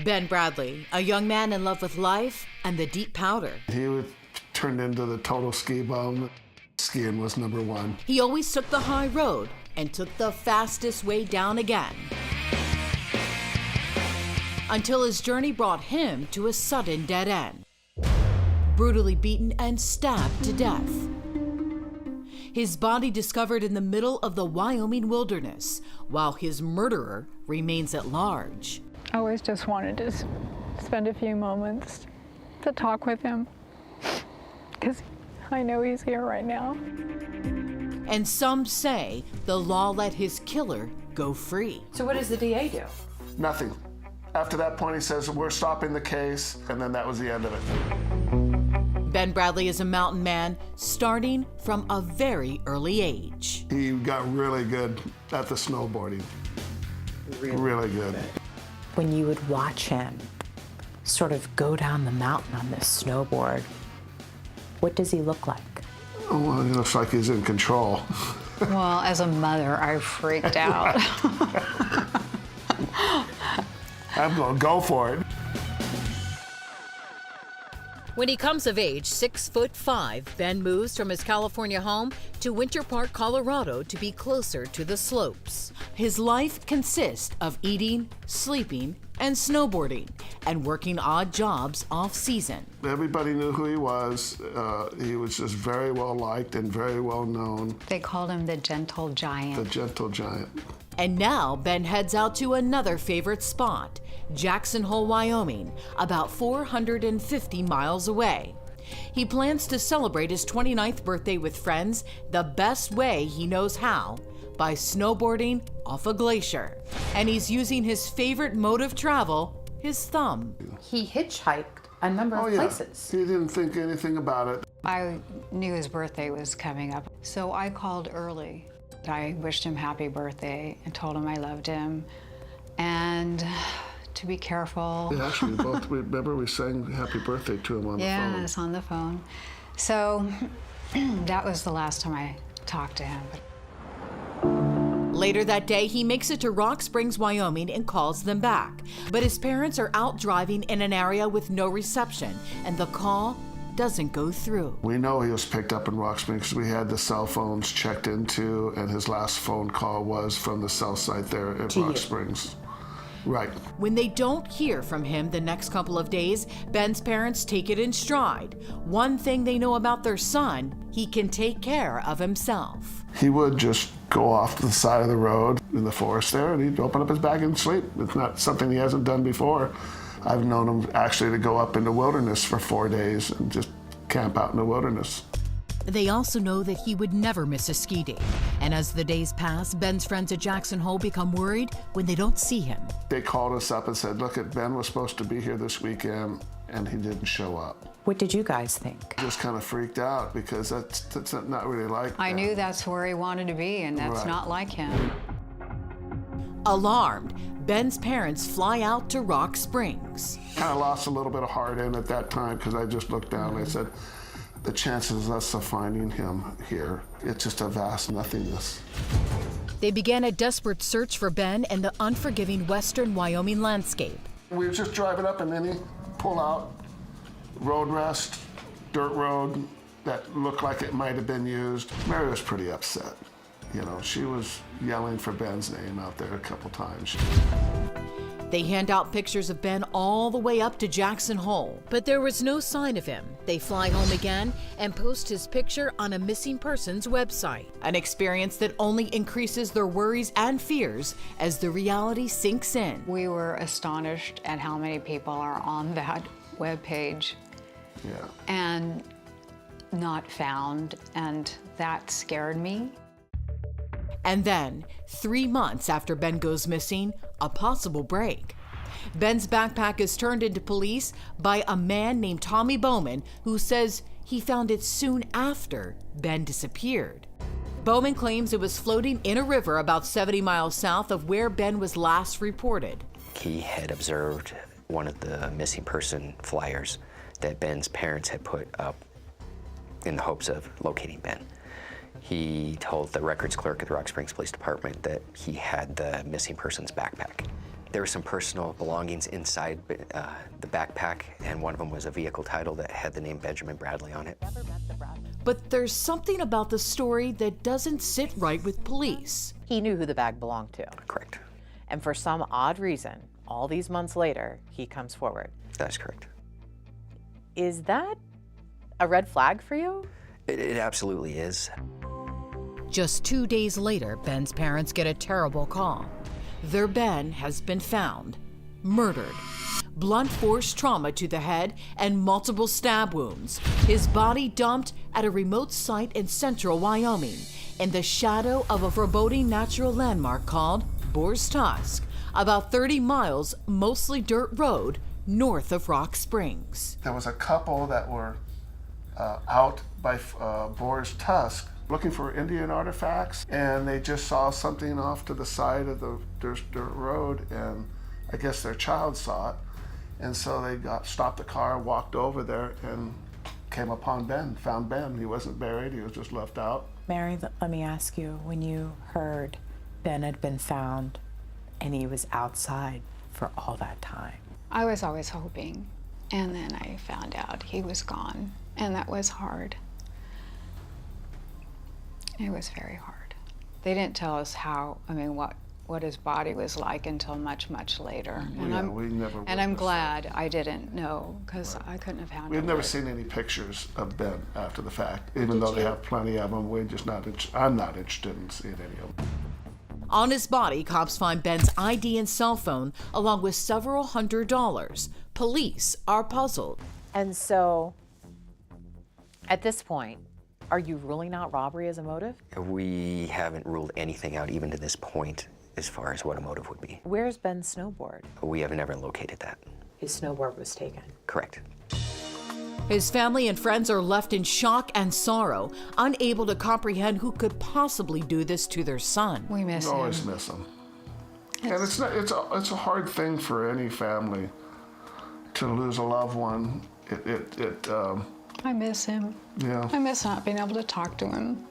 Ben Bradley, a young man in love with life and the deep powder. He turned into the total ski bum. Skiing was number one. He always took the high road and took the fastest way down again. Until his journey brought him to a sudden dead end. Brutally beaten and stabbed to death. His body discovered in the middle of the Wyoming wilderness, while his murderer remains at large. I always just wanted to spend a few moments to talk with him, because I know he's here right now. And some say the law let his killer go free. So what does the DA do? Nothing. After that point, he says, we're stopping the case, and then that was the end of it. Ben Bradley is a mountain man starting from a very early age. He got really good at the snowboarding. Really good. When you would watch him sort of go down the mountain on this snowboard, what does he look like? Oh, well, he looks like he's in control. Well, as a mother, I freaked out. I'm going to go for it. When he comes of age, 6'5", Ben moves from his California home to Winter Park, Colorado to be closer to the slopes. His life consists of eating, sleeping, and snowboarding, and working odd jobs off-season. Everybody knew who he was. He was just very well liked and very well known. They called him the Gentle Giant. The Gentle Giant. And now Ben heads out to another favorite spot, Jackson Hole, Wyoming, about 450 miles away. He plans to celebrate his 29th birthday with friends the best way he knows how, by snowboarding off a glacier. And he's using his favorite mode of travel, his thumb. He hitchhiked a number of places. He didn't think anything about it. I knew his birthday was coming up, so I called early. I wished him happy birthday and told him I loved him and to be careful. Yeah, actually, remember we sang happy birthday to him on the phone. Yeah, it's on the phone. So that was the last time I talked to him. Later that day, he makes it to Rock Springs, Wyoming, and calls them back. But his parents are out driving in an area with no reception, and the call doesn't go through. We know he was picked up in Rock Springs because we had the cell phones checked into, and his last phone call was from the cell site there at Rock Springs. Right. When they don't hear from him the next couple of days, Ben's parents take it in stride. One thing they know about their son, he can take care of himself. He would just go off to the side of the road in the forest there, and he'd open up his bag and sleep. It's not something he hasn't done before. I've known him actually to go up in the wilderness for 4 days and just camp out in the wilderness. They also know that he would never miss a ski day. And as the days pass, Ben's friends at Jackson Hole become worried when they don't see him. They called us up and said, look, Ben was supposed to be here this weekend, and he didn't show up. What did you guys think? Just kind of freaked out because that's not really like I knew that's where he wanted to be, and that's not like him. Alarmed, Ben's parents fly out to Rock Springs. Kind of lost a little bit of heart in at that time because I just looked down and I said, the chances of us finding him here, it's just a vast nothingness. They began a desperate search for Ben in the unforgiving western Wyoming landscape. We were just driving up and then he pulled out, road rest, dirt road that looked like it might have been used. Mary was pretty upset. You know, she was yelling for Ben's name out there a couple times. They hand out pictures of Ben all the way up to Jackson Hole, but there was no sign of him. They fly home again and post his picture on a missing persons website, an experience that only increases their worries and fears as the reality sinks in. We were astonished at how many people are on that webpage and not found, and that scared me. And then, 3 months after Ben goes missing, a possible break. Ben's backpack is turned into police by a man named Tommy Bowman, who says he found it soon after Ben disappeared. Bowman claims it was floating in a river about 70 miles south of where Ben was last reported. He had observed one of the missing person flyers that Ben's parents had put up in the hopes of locating Ben. He told the records clerk at the Rock Springs Police Department that he had the missing person's backpack. There were some personal belongings inside the backpack, and one of them was a vehicle title that had the name Benjamin Bradley on it. But there's something about the story that doesn't sit right with police. He knew who the bag belonged to. Correct. And for some odd reason, all these months later, he comes forward. That's correct. Is that a red flag for you? It absolutely is. Just 2 days later, Ben's parents get a terrible call. Their Ben has been found, murdered. Blunt force trauma to the head and multiple stab wounds. His body dumped at a remote site in central Wyoming in the shadow of a foreboding natural landmark called Boar's Tusk, about 30 miles, mostly dirt road, north of Rock Springs. There was a couple that were out by Boar's Tusk looking for Indian artifacts, and they just saw something off to the side of the dirt road, and I guess their child saw it. And so they stopped the car, walked over there, and came upon Ben, found Ben. He wasn't buried, he was just left out. Mary, let me ask you, when you heard Ben had been found and he was outside for all that time, I was always hoping, and then I found out he was gone, and that was hard. It was very hard. They didn't tell us what his body was like until much, much later. We never and I'm witnessed glad I didn't know, because I couldn't have handled it. We've never seen any pictures of Ben after the fact, even though they have plenty of them. I'm not interested in seeing any of them. On his body, cops find Ben's ID and cell phone, along with several $100s. Police are puzzled. and so at this point, are you ruling out robbery as a motive? We haven't ruled anything out even to this point as far as what a motive would be. Where's Ben's snowboard? We have never located that. His snowboard was taken. Correct. His family and friends are left in shock and sorrow, unable to comprehend who could possibly do this to their son. We miss You him. always miss him. And it's a hard thing for any family to lose a loved one. I miss him. Yeah. I miss not being able to talk to him.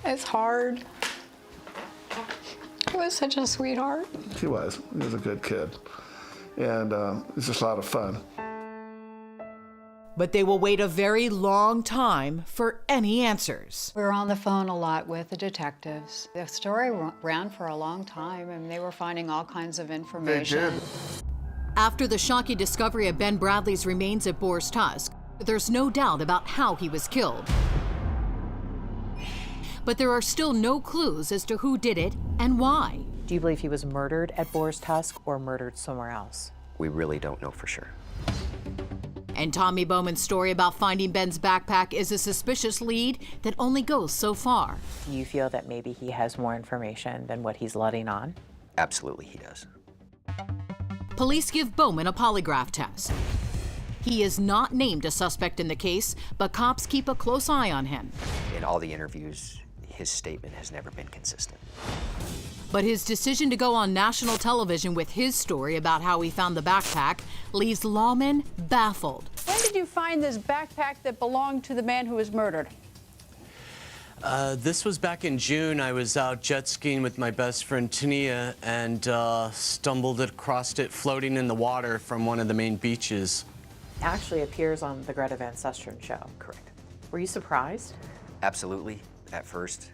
It's hard. He was such a sweetheart. He was a good kid. And it's just a lot of fun. But they will wait a very long time for any answers. We were on the phone a lot with the detectives. The story ran for a long time, and they were finding all kinds of They information. did. After the shocking discovery of Ben Bradley's remains at Boar's Tusk, there's no doubt about how he was killed. But there are still no clues as to who did it and why. Do you believe he was murdered at Boar's Tusk or murdered somewhere else? We really don't know for sure. And Tommy Bowman's story about finding Ben's backpack is a suspicious lead that only goes so far. Do you feel that maybe he has more information than what he's letting on? Absolutely, he does. Police give Bowman a polygraph test. He is not named a suspect in the case, but cops keep a close eye on him. In all the interviews, his statement has never been consistent. But his decision to go on national television with his story about how he found the backpack leaves lawmen baffled. When did you find this backpack that belonged to the man who was murdered? This was back in June. I was out jet skiing with my best friend Tania and stumbled across it floating in the water from one of the main beaches. Actually appears on the Greta Van Susteren show. Correct. Were you surprised? Absolutely, at first.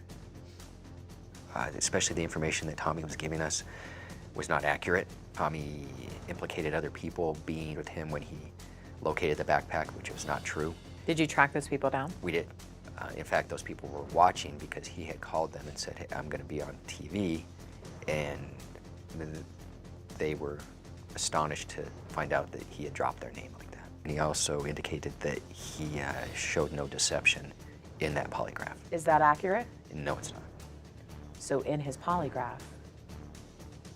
Especially the information that Tommy was giving us was not accurate. Tommy implicated other people being with him when he located the backpack, which was not true. Did you track those people down? We did. In fact, those people were watching because he had called them and said, "Hey, I'm going to be on TV," and they were astonished to find out that he had dropped their name like that. And he also indicated that he showed no deception in that polygraph. Is that accurate? No, it's not. So in his polygraph,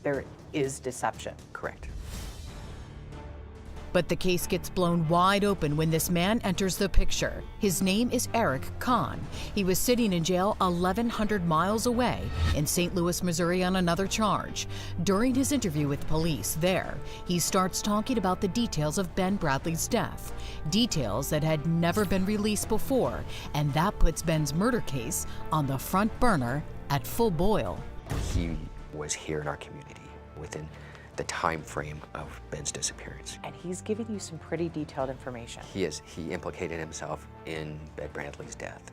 there is deception. Correct. But the case gets blown wide open when this man enters the picture. His name is Eric Kahn. He was sitting in jail 1,100 miles away in St. Louis, Missouri on another charge. During his interview with police there, he starts talking about the details of Ben Bradley's death, details that had never been released before, and that puts Ben's murder case on the front burner at full boil. He was here in our community within the time frame of Ben's disappearance. And he's giving you some pretty detailed information. He is. He implicated himself in Ben Bradley's death.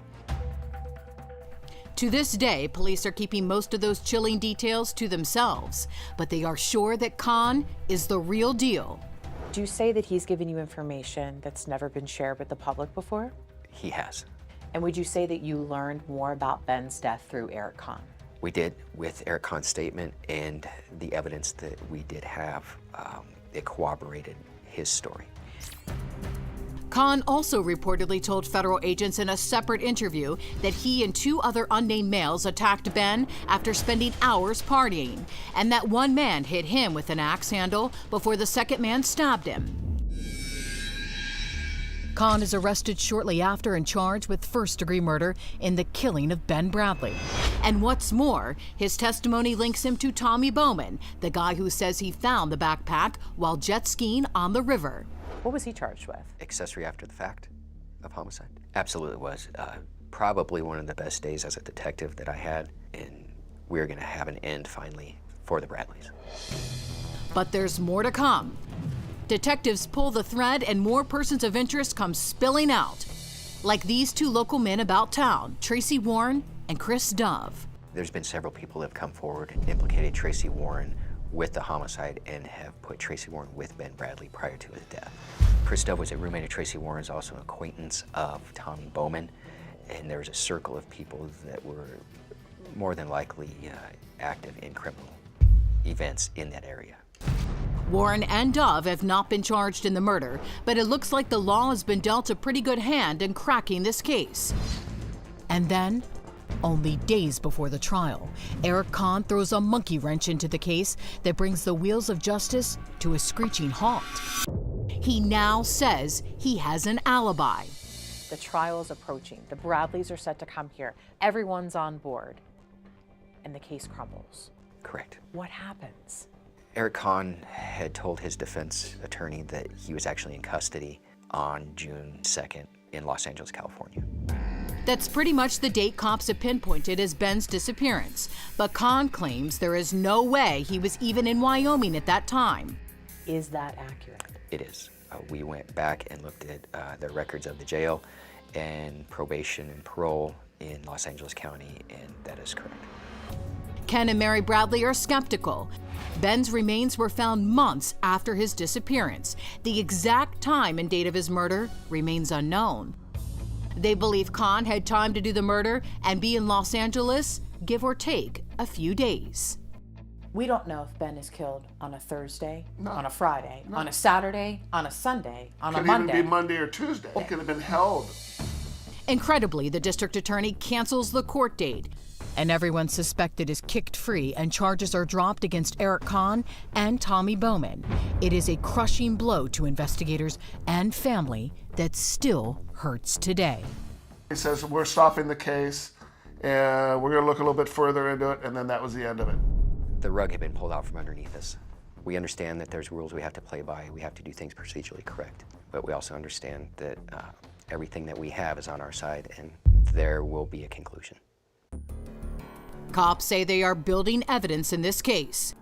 To this day, police are keeping most of those chilling details to themselves, but they are sure that Khan is the real deal. Do you say that he's given you information that's never been shared with the public before? He has. And would you say that you learned more about Ben's death through Eric Khan? We did, with Eric Kahn's statement and the evidence that we did have, it corroborated his story. Khan also reportedly told federal agents in a separate interview that he and 2 other unnamed males attacked Ben after spending hours partying, and that one man hit him with an axe handle before the second man stabbed him. Khan is arrested shortly after and charged with first-degree murder in the killing of Ben Bradley. And what's more, his testimony links him to Tommy Bowman, the guy who says he found the backpack while jet skiing on the river. What was he charged with? Accessory after the fact of homicide. Absolutely was. Probably one of the best days as a detective that I had, and we're gonna have an end finally for the Bradleys. But there's more to come. Detectives pull the thread and more persons of interest come spilling out. Like these 2 local men about town, Tracy Warren and Chris Dove. There's been several people that have come forward and implicated Tracy Warren with the homicide and have put Tracy Warren with Ben Bradley prior to his death. Chris Dove was a roommate of Tracy Warren's, also an acquaintance of Tommy Bowman, and there was a circle of people that were more than likely active in criminal events in that area. Warren and Dove have not been charged in the murder, but it looks like the law has been dealt a pretty good hand in cracking this case. And then, only days before the trial, Eric Khan throws a monkey wrench into the case that brings the wheels of justice to a screeching halt. He now says he has an alibi. The trial is approaching. The Bradleys are set to come here. Everyone's on board. And the case crumbles. Correct. What happens? Eric Khan had told his defense attorney that he was actually in custody on June 2nd in Los Angeles, California. That's pretty much the date cops have pinpointed as Ben's disappearance, but Khan claims there is no way he was even in Wyoming at that time. Is that accurate? It is. We went back and looked at the records of the jail and probation and parole in Los Angeles County, and that is correct. Ken and Mary Bradley are skeptical. Ben's remains were found months after his disappearance. The exact time and date of his murder remains unknown. They believe Khan had time to do the murder and be in Los Angeles, give or take a few days. We don't know if Ben is killed on a Thursday, No. on a Friday, No. on a Saturday, on a Sunday, on a Could Monday. even be Monday or Tuesday. He could have been held. Incredibly, the district attorney cancels the court date, and everyone suspected is kicked free and charges are dropped against Eric Khan and Tommy Bowman. It is a crushing blow to investigators and family that still hurts today. He says, we're stopping the case, and we're going to look a little bit further into it, and then that was the end of it. The rug had been pulled out from underneath us. We understand that there's rules we have to play by. We have to do things procedurally correct. But we also understand that everything that we have is on our side, and there will be a conclusion. Cops say they are building evidence in this case.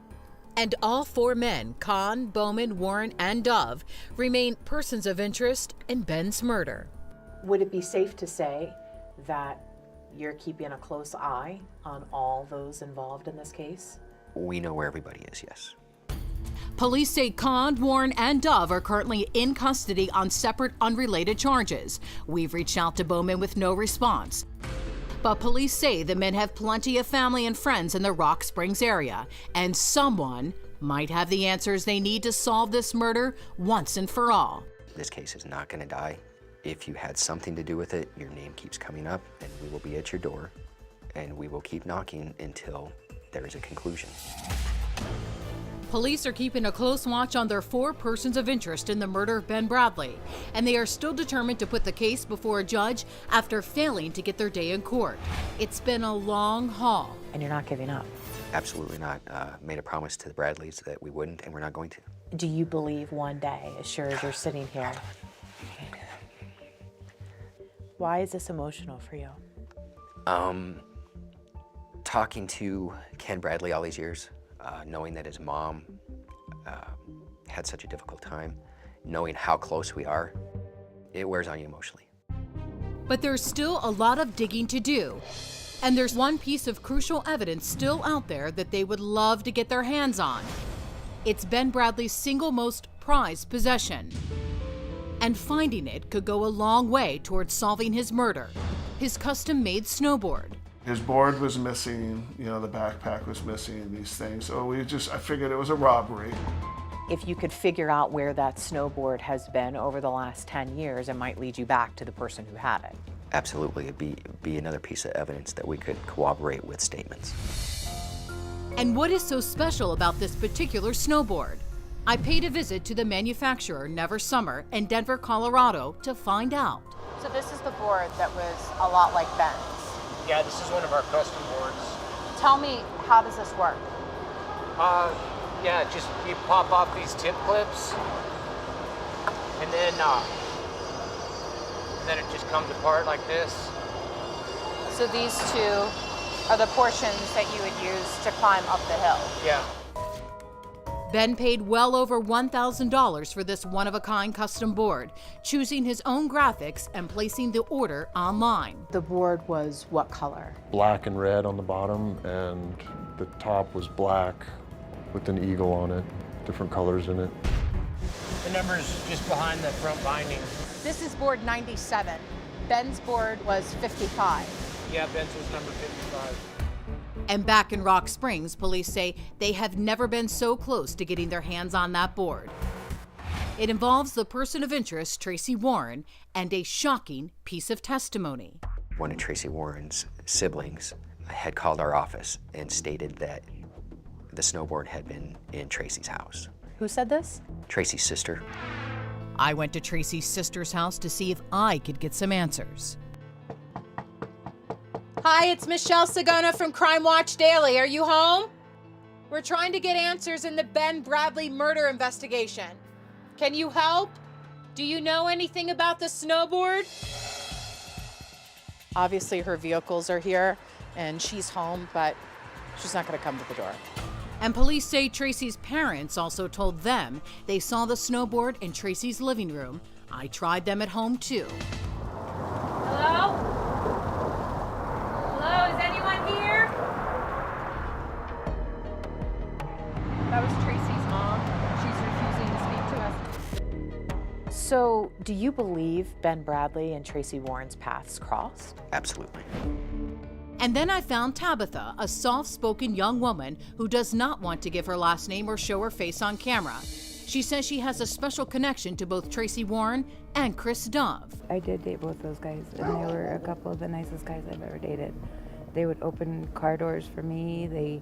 And all 4 men, Khan, Bowman, Warren, and Dove, remain persons of interest in Ben's murder. Would it be safe to say that you're keeping a close eye on all those involved in this case? We know where everybody is, yes. Police say Khan, Warren, and Dove are currently in custody on separate, unrelated charges. We've reached out to Bowman with no response. But police say the men have plenty of family and friends in the Rock Springs area, and someone might have the answers they need to solve this murder once and for all. This case is not going to die. If you had something to do with it, your name keeps coming up, and we will be at your door, and we will keep knocking until there is a conclusion. Police are keeping a close watch on their 4 persons of interest in the murder of Ben Bradley, and they are still determined to put the case before a judge after failing to get their day in court. It's been a long haul. And you're not giving up? Absolutely not. Made a promise to the Bradleys that we wouldn't, and we're not going to. Do you believe one day, as sure as you're sitting here? Why is this emotional for you? Talking to Ken Bradley all these years, knowing that his mom had such a difficult time, knowing how close we are, it wears on you emotionally. But there's still a lot of digging to do. And there's one piece of crucial evidence still out there that they would love to get their hands on. It's Ben Bradley's single most prized possession. And finding it could go a long way towards solving his murder, his custom-made snowboard. His board was missing, you know, the backpack was missing, these things. So I figured it was a robbery. If you could figure out where that snowboard has been over the last 10 years, it might lead you back to the person who had it. Absolutely, it'd be another piece of evidence that we could corroborate with statements. And what is so special about this particular snowboard? I paid a visit to the manufacturer Never Summer in Denver, Colorado to find out. So this is the board that was a lot like Ben's. Yeah, this is one of our custom boards. Tell me, how does this work? Yeah, just you pop off these tip clips, and then it just comes apart like this. So these two are the portions that you would use to climb up the hill. Yeah. Ben paid well over $1,000 for this one-of-a-kind custom board, choosing his own graphics and placing the order online. The board was what color? Black and red on the bottom, and the top was black with an eagle on it, different colors in it. The number's just behind the front binding. This is board 97. Ben's board was 55. Yeah, Ben's was number 55. And back in Rock Springs, police say they have never been so close to getting their hands on that board. It involves the person of interest, Tracy Warren, and a shocking piece of testimony. One of Tracy Warren's siblings had called our office and stated that the snowboard had been in Tracy's house. Who said this? Tracy's sister. I went to Tracy's sister's house to see if I could get some answers. Hi, it's Michelle Sagona from Crime Watch Daily. Are you home? We're trying to get answers in the Ben Bradley murder investigation. Can you help? Do you know anything about the snowboard? Obviously her vehicles are here and she's home, but she's not gonna come to the door. And police say Tracy's parents also told them they saw the snowboard in Tracy's living room. I tried them at home too. Hello? Hello, is anyone here? That was Tracy's mom. She's refusing to speak to us. So, do you believe Ben Bradley and Tracy Warren's paths crossed? Absolutely. And then I found Tabitha, a soft-spoken young woman who does not want to give her last name or show her face on camera. She says she has a special connection to both Tracy Warren and Chris Dove. I did date both those guys, and they were a couple of the nicest guys I've ever dated. They would open car doors for me. They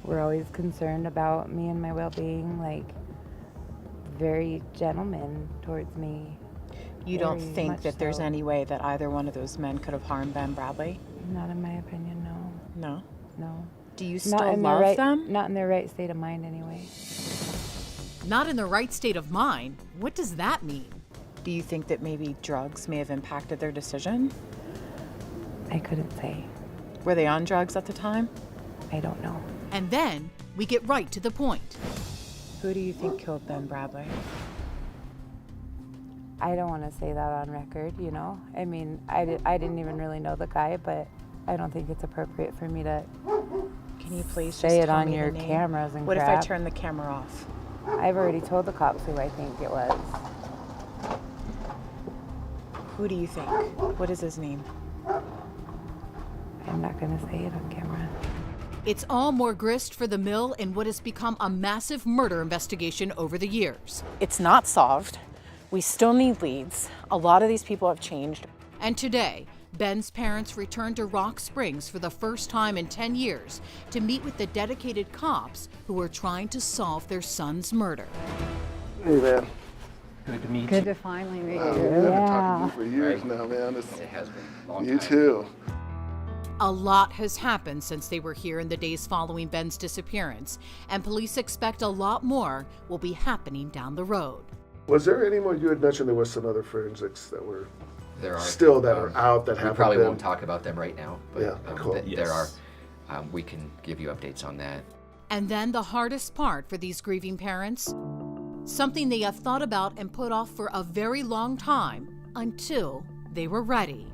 were always concerned about me and my well-being, like very gentlemen towards me. You don't Very think much that there's so. any way that either one of those men could have harmed Ben Bradley? Not in my opinion, no. No? No. Do you Not still in their love right, them? Not in their right state of mind anyway. Not in the right state of mind? What does that mean? Do you think that maybe drugs may have impacted their decision? I couldn't say. Were they on drugs at the time? I don't know. And then we get right to the point. Who do you think killed Ben Bradley? I don't want to say that on record, you know? I mean, I didn't even really know the guy, but I don't think it's appropriate for me to Can you please say just it tell on me your the name? cameras and What crap. if I turn the camera off? I've already told the cops who I think it was. Who do you think? What is his name? I'm not going to say it on camera. It's all more grist for the mill in what has become a massive murder investigation over the years. It's not solved. We still need leads. A lot of these people have changed. And today, Ben's parents returned to Rock Springs for the first time in 10 years to meet with the dedicated cops who are trying to solve their son's murder. Hey, man. Good to meet you. Good to finally meet Oh, you. man, I've been talking to you for years now, man. It has been a long You time. too. A lot has happened since they were here in the days following Ben's disappearance, and police expect a lot more will be happening down the road. Was there any more? You had mentioned there was some other forensics that were There are still that are out that we haven't probably been. won't talk about them right now, but Yeah, cool. there are. we can give you updates on that. And then the hardest part for these grieving parents, something they have thought about and put off for a very long time until they were ready.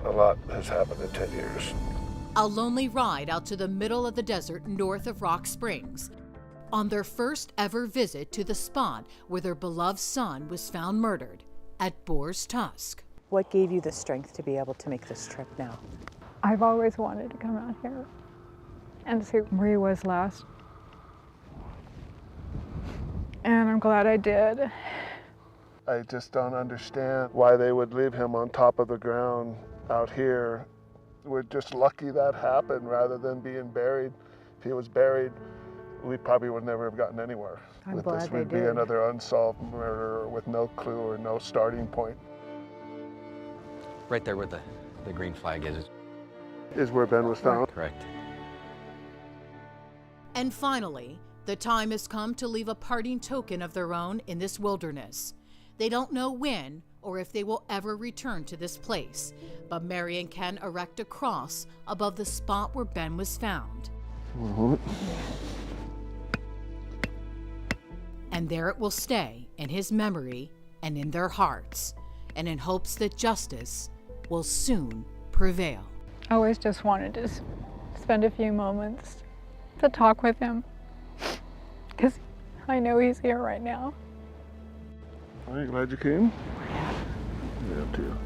A lot has happened in 10 years. A lonely ride out to the middle of the desert north of Rock Springs on their first ever visit to the spot where their beloved son was found murdered at Boar's Tusk. What gave you the strength to be able to make this trip now? I've always wanted to come out here and see where he was last. And I'm glad I did. I just don't understand why they would leave him on top of the ground out here. We're just lucky that happened rather than being buried. If he was buried, we probably would never have gotten anywhere. I'm with glad this, they we'd be did. another unsolved murder with no clue or no starting point. Right there where the green flag Is where Ben was found? Correct. And finally, the time has come to leave a parting token of their own in this wilderness. They don't know when or if they will ever return to this place, but Mary and Ken erect a cross above the spot where Ben was found. And there it will stay in his memory and in their hearts, and in hopes that justice will soon prevail. I always just wanted to spend a few moments to talk with him, because I know he's here right now. Are you glad you came? Yeah, too.